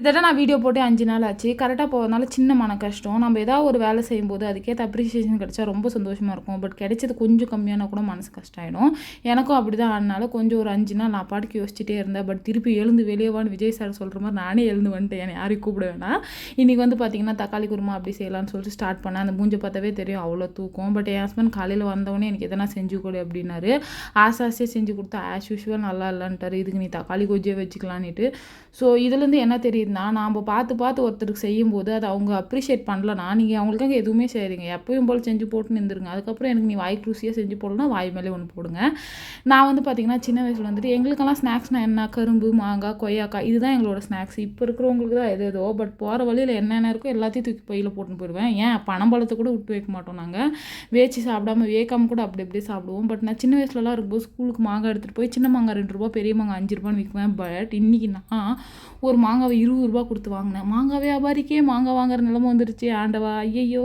இதெல்லாம் நான் வீடியோ போட்டு 5 நாள் ஆச்சு. கரெக்ட்டா போகிறதுனால சின்ன மன கஷ்டம். நம்ம ஏதாவது ஒரு வேலை செய்யும்போது அதுக்கேத்த அப்ரிசியேஷன் கிடைச்சா ரொம்ப சந்தோஷமா இருக்கும். பட் கிடைச்சது கொஞ்சம் கம்மியானா கூட மனசு கஷ்டம் ஆயிடும். எனக்கும் அப்படிதான் ஆனால கொஞ்சம் ஒரு 5 நாள் நான் பாட்டுக்கு யோசிச்சுட்டே இருந்தேன். பட் திருப்பி எழுந்து வெளிய வான்னு விஜய் சார் சொல்ற மாரி நானே எழுந்து வந்துட்டேன். என்னை யாரையும் கூப்பிட வேணாம். இன்னைக்கு வந்து பார்த்தீங்கன்னா, தக்காளி குருமா அப்படி செய்யலான்னு சொல்லிட்டு ஸ்டார்ட் பண்ணேன். அந்த மூஞ்ச பார்த்தாவே தெரியும் அவ்வளோ தூக்கம். பட் என் ஹஸ்பண்ட் காலையில வந்தவுடனே எனக்கு எதனா செஞ்சு கொடு அப்படின்னாரு. ஆசையா செஞ்சு கொடுத்தா ஆஸ் யூசுவல் நல்லா இல்லன்ட்டாரு. இதுக்கு நீ தக்காளி கொஜ்ஜியே வச்சுக்கலான்னுட்டு. ஸோ இதுலேருந்து என்ன தெரியுதுன்னா, நாம பார்த்து பார்த்து ஒருத்தருக்கு செய்யும்போது அதை அவங்க அப்ரிஷியேட் பண்ணலனா, நீங்கள் அவங்களுக்காக எதுவுமே செய்றீங்க. எப்பயும் போல் செஞ்சு போட்டு நின்றுருங்க. அதுக்கப்புறம் எனக்கு நீ வாய்க்கு ருசியாக செஞ்சு போடலனா வாய் மேலே ஒன்று போடுங்க. நான் வந்து பார்த்தீங்கன்னா, சின்ன வயசில் வந்துட்டு எங்களுக்கெல்லாம் ஸ்நாக்ஸ்னால் என்ன கரும்பு, மாங்காய், கொய்யாக்காய் இதுதான் எங்களோட ஸ்நாக்ஸ். இப்போ இருக்கிறவங்களுக்கு தான் எது ஏதோ. பட் போகிற வழியில் என்னென்ன இருக்கோ எல்லாத்தையும் தூக்கி பையில் போட்டுன்னு போயிடுவேன். ஏன் பனம்பழத்தை கூட விட்டு வைக்க மாட்டோம் நாங்கள். வேச்சு சாப்பிடாம வேக்காம கூட அப்படி அப்படியே சாப்பிடுவோம். பட் நான் சின்ன வயசுலலாம் இருக்கும்போது ஸ்கூலுக்கு மாங்காய் எடுத்துகிட்டு போய் சின்ன மாங்காய் ₹2 பெரிய மாங்காய் ₹5 விற்குவேன். பட் இன்றைக்கி நான் ஒரு மாங்காவை ₹20 கொடுத்து வாங்கினேன். மாங்காய் வியாபாரிக்கே மாங்காய் வாங்குற நிலைமை வந்துருச்சு ஆண்டவா! ஐயையோ!